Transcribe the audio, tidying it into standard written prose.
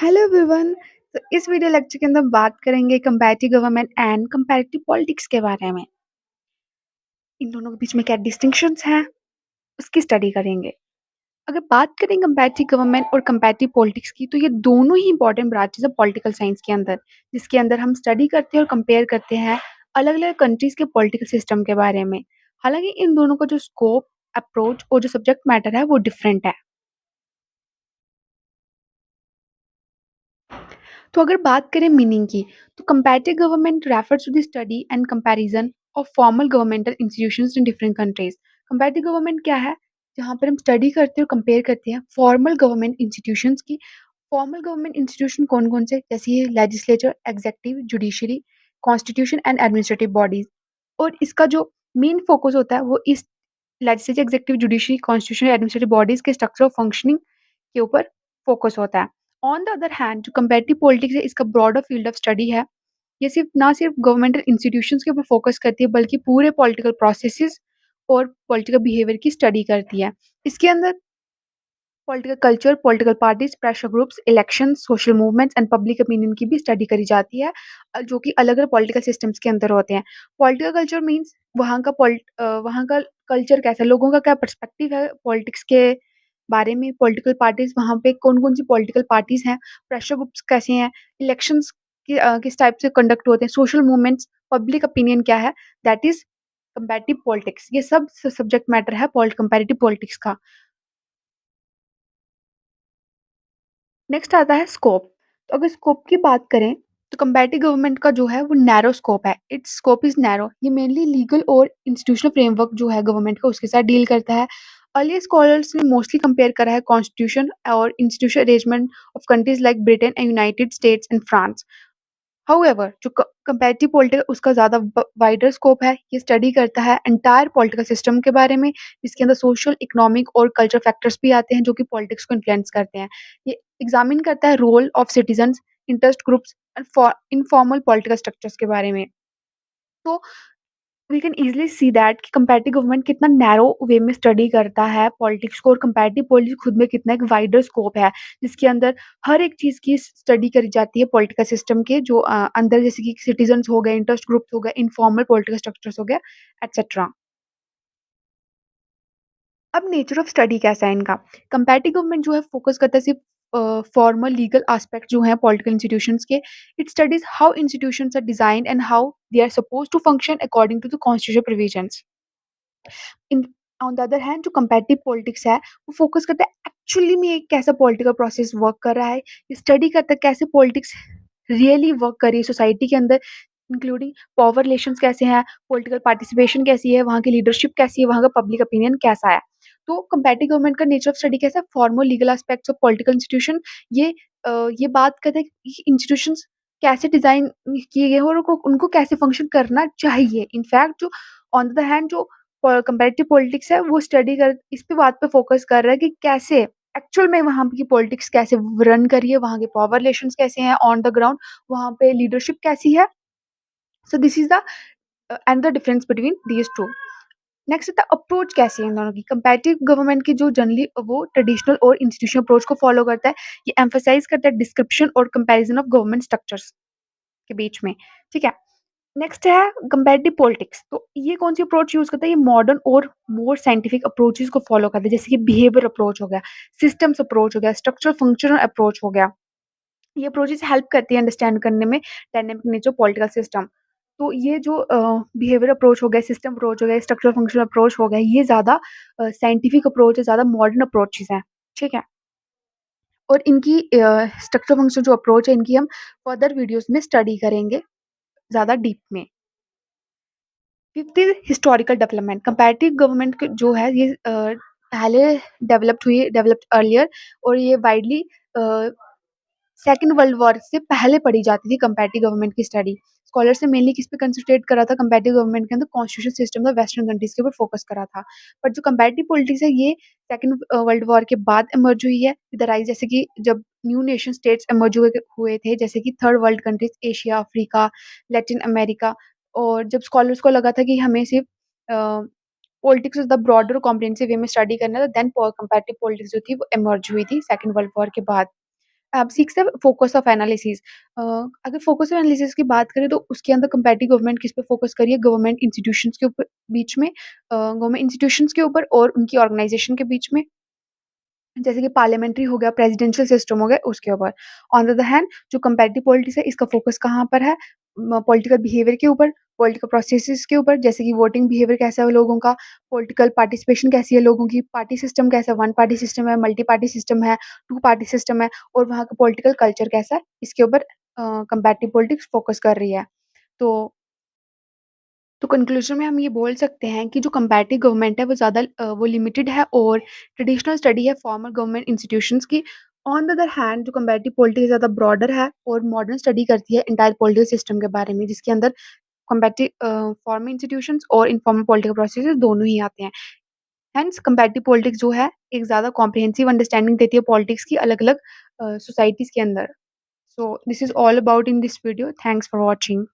Hello everyone. तो इस video lecture के अंदर हम बात करेंगे comparative government and comparative politics के बारे में। इन दोनों के बीच में क्या डिस्टिंक्शंस हैं उसकी स्टडी करेंगे। अगर बात करें कंपैरेटिव गवर्नमेंट और कंपैरेटिव पॉलिटिक्स की, तो ये दोनों ही इंपॉर्टेंट ब्रांचेस है पॉलिटिकल साइंस के अंदर, जिसके अंदर हम स्टडी करते हैं और कंपेयर करते हैं अलग अलग कंट्रीज के पॉलिटिकल सिस्टम के बारे में। हालांकि इन दोनों का जो स्कोप, अप्रोच और जो सब्जेक्ट मैटर है वो डिफरेंट है। तो अगर बात करें मीनिंग की, तो comparative government refers to the study and comparison of formal governmental institutions in different countries. Comparative government क्या है? जहाँ पर हम स्टडी करते हैं और कंपेयर करते हैं फॉर्मल गवर्नमेंट इंस्टीट्यूशंस की। फॉर्मल गवर्नमेंट इंस्टीट्यूशन कौन कौन से? जैसे ये legislature, executive, judiciary, constitution and administrative bodies. और इसका जो मेन फोकस होता है वो इस legislature, executive, judiciary, constitution, administrative bodies के स्ट्रक्चर ऑफ फंक्शनिंग के ऊपर फोकस होता है। ऑन द अदर हैंड जो कंपैरेटिव पॉलिटिक्स है, इसका ब्रॉडर फील्ड ऑफ स्टडी है। ये ना सिर्फ गवर्नमेंटल इंस्टीट्यूशंस के ऊपर फोकस करती है, बल्कि पूरे पॉलिटिकल प्रोसेसेस और पॉलिटिकल बिहेवियर की स्टडी करती है। इसके अंदर political culture, political parties, pressure groups, election, social movements and public opinion की भी स्टडी करी जाती है, जो कि अलग अलग पॉलिटिकल सिस्टम्स के अंदर होते हैं। पॉलिटिकल कल्चर मीन्स वहाँ का कल्चर कैसा है, लोगों का क्या पर्सपेक्टिव है पॉलिटिक्स के बारे में। पॉलिटिकल पार्टीज, वहाँ पे कौन कौन सी पॉलिटिकल पार्टीज हैं, प्रेशर ग्रुप्स कैसे हैं, इलेक्शंस किस टाइप से कंडक्ट होते हैं, सोशल मूवमेंट्स, पब्लिक ओपिनियन क्या है, दैट इज कंपैरेटिव पॉलिटिक्स। ये सब सब्जेक्ट मैटर है कंपैरेटिव पॉलिटिक्स का। नेक्स्ट आता है स्कोप। तो अगर स्कोप की बात करें, तो कंपैरेटिव गवर्नमेंट का जो है वो नैरो स्कोप है। It's scope is narrow. ये मेनली लीगल और इंस्टीट्यूशनल फ्रेमवर्क जो है गवर्नमेंट का, उसके साथ डील करता है। अर्लियर स्कॉलर्स ने मोस्टली कंपेयर करा है कॉन्स्टिट्यूशन और institution arrangement of countries like Britain and United states and France. However जो कंपैरेटिव पॉलिटिक्स, उसका ज़्यादा वाइडर स्कोप है। ये स्टडी करता है एंटायर पॉलिटिकल सिस्टम के बारे में, जिसके अंदर सोशल, इकोनॉमिक और कल्चर फैक्टर्स भी आते हैं जो कि पॉलिटिक्स को इन्फ्लुएंस करते हैं। ये एग्जामिन करता है role of citizens, interest groups and informal political structures के बारे में। तो we can easily see that कि कंपैरेटिव गवर्नमेंट कितना नैरो वे में स्टडी करता है पॉलिटिक्स को, और कंपैरेटिव पॉलिटिक्स खुद में कितना एक वाइडर स्कोप है, जिसके अंदर हर एक चीज़ की स्टडी करी जाती है पॉलिटिकल सिस्टम के जो अंदर, जैसे कि सिटीजन्स हो गए, इंटरेस्ट ग्रुप्स हो गए, इनफॉर्मल पॉलिटिकल स्ट्रक्चर्स हो गया, एटसेट्रा। अब नेचर ऑफ स्टडी कैसा है इनका? कंपैरेटिव गवर्नमेंट जो है फोकस करता है सिर्फ फॉर्मल लीगल एस्पेक्ट जो हैं पॉलिटिकल इंस्टीट्यूशंस के। It studies how institutions are designed and how they are supposed to function according to the constitution provisions. In on the other hand जो comparative politics है, वो focus करता है actually में एक कैसा पॉलिटिकल प्रोसेस वर्क कर रहा है। ये स्टडी करता है कैसे पॉलिटिक्स रियली वर्क कर रही है सोसाइटी के अंदर, इंक्लूडिंग पावर रिलेशंस कैसे हैं, पॉलिटिकल पार्टिसिपेशन कैसी है, वहाँ की लीडरशिप कैसी है, वहाँ का पब्लिक ओपिनियन कैसा है। तो कंपैरेटिव गवर्नमेंट का नेचर ऑफ स्टडी कैसा है? Formal legal aspects of political institution. ये ये बात करता है कि इंस्टीट्यूशंस कैसे डिजाइन किए गए हैं और उनको कैसे फंक्शन करना चाहिए। इनफैक्ट जो ऑन द हैंड जो कंपैरेटिव पॉलिटिक्स है, वो स्टडी कर इस पे बात पे फोकस कर रहा है कि कैसे एक्चुअल में वहाँ की पॉलिटिक्स कैसे रन करी है, वहाँ के पावर रिलेशंस कैसे हैं ऑन द ग्राउंड, वहाँ पे लीडरशिप कैसी है। So this is the end the difference between these two. Next है अप्रोच कैसी है इन दोनों की। कंपैरेटिव गवर्नमेंट की जो जनरली वो ट्रेडिशनल और इंस्टीट्यूशनल अप्रोच को फॉलो करता है। ये एम्फसाइज करता है डिस्क्रिप्शन और कंपैरिजन ऑफ गवर्नमेंट स्ट्रक्चर्स के बीच में। ठीक है। नेक्स्ट है कंपैरेटिव पॉलिटिक्स। तो ये कौन सी अप्रोच यूज करता है? ये मॉडर्न और मोर साइंटिफिक अप्रोचेस को फॉलो करता है, जैसे कि बिहेवियर अप्रोच हो गया, सिस्टम्स अप्रोच हो गया, स्ट्रक्चरल फंक्शनल अप्रोच हो गया। ये अप्रोचेस हेल्प करती है अंडरस्टैंड करने में डायनामिक नेचर पॉलिटिकल सिस्टम। तो ये जो बिहेवियर अप्रोच हो गया, सिस्टम अप्रोच हो गया, स्ट्रक्चरल फंक्शनल अप्रोच हो गया, ये ज़्यादा साइंटिफिक अप्रोच है, ज़्यादा मॉडर्न अप्रोचेस हैं। ठीक है। और इनकी स्ट्रक्चरल फंक्शनल जो अप्रोच है, इनकी हम फर्दर वीडियोस में स्टडी करेंगे ज़्यादा डीप में। Fifth is historical development. Comparative government जो है ये पहले डेवलप्ड अर्लियर, और ये वाइडली सेकेंड वर्ल्ड वॉर से पहले पढ़ी जाती थी कंपैरेटिव गवर्नमेंट की स्टडी। स्कॉलर्स ने मेनली किस पे कंसंट्रेट करा था कंपैरेटिव गवर्नमेंट के अंदर? कॉन्स्टिट्यूशन सिस्टम था, वेस्टर्न कंट्रीज के ऊपर फोकस करा था। बट जो कंपैरेटिव पॉलिटिक्स है, ये सेकेंड वर्ल्ड वॉर के बाद इमर्ज हुई है विद द राइज, जैसे कि जब न्यू नेशन स्टेट्स इमर्ज हुए थे, जैसे कि third world countries, Asia, Africa, Latin America. और जब स्कॉलर्स को लगा था कि हमें सिर्फ पॉलिटिक्स द ब्रॉडर कॉम्प्रिहेंसिव वे में स्टडी करना था, देन कंपैरेटिव पॉलिटिक्स जो थी वो इमर्ज हुई थी सेकेंड वर्ल्ड वॉर के बाद। अब 6 है फोकस ऑफ एनालिसिस। अगर फोकस ऑफ एनालिसिस की बात करें तो उसके अंदर कंपैरेटिव गवर्नमेंट किस पे फोकस कर रही है? गवर्नमेंट इंस्टीट्यूशंस के ऊपर बीच में गवर्नमेंट इंस्टीट्यूशंस के ऊपर और उनकी ऑर्गेनाइजेशन के बीच में, जैसे कि पार्लियामेंट्री हो गया, प्रेसिडेंशियल सिस्टम हो गया, उसके ऊपर। ऑन द अदर हैंड जो कंपैरेटिव पॉलिटिक्स है, इसका फोकस कहाँ पर है? पॉलिटिकल बिहेवियर के ऊपर, पॉलिटिकल प्रोसेसेस के ऊपर, जैसे कि वोटिंग बिहेवियर कैसा है लोगों का, पॉलिटिकल पार्टिसिपेशन कैसी है लोगों की, पार्टी सिस्टम कैसा है, वन पार्टी सिस्टम है, मल्टी पार्टी सिस्टम है, टू पार्टी सिस्टम है, और वहाँ का पॉलिटिकल कल्चर कैसा है, इसके ऊपर कंपैरेटिव पॉलिटिक्स फोकस कर रही है। तो कंक्लूजन में हम ये बोल सकते हैं कि जो कंपैरेटिव गवर्नमेंट है वो ज़्यादा वो लिमिटेड है और ट्रेडिशनल स्टडी है फॉर्मल गवर्नमेंट इंस्टीट्यूशंस की। ऑन द अदर हैंड जो कंपैरेटिव पॉलिटिक्स ज़्यादा ब्रॉडर है और मॉडर्न स्टडी करती है एंटायर पॉलिटिकल सिस्टम के बारे में, जिसके अंदर कंपैरेटिव फॉर्मल इंस्टीट्यूशंस और इनफॉर्मल पॉलिटिकल प्रोसेसेस दोनों ही आते हैं। हेंस कंपैरेटिव पॉलिटिक्स जो है एक ज़्यादा कॉम्प्रिहेंसिव अंडरस्टैंडिंग देती है पॉलिटिक्स की अलग-अलग सोसाइटीज़ के अंदर। So this is all about in this video. Thanks for watching.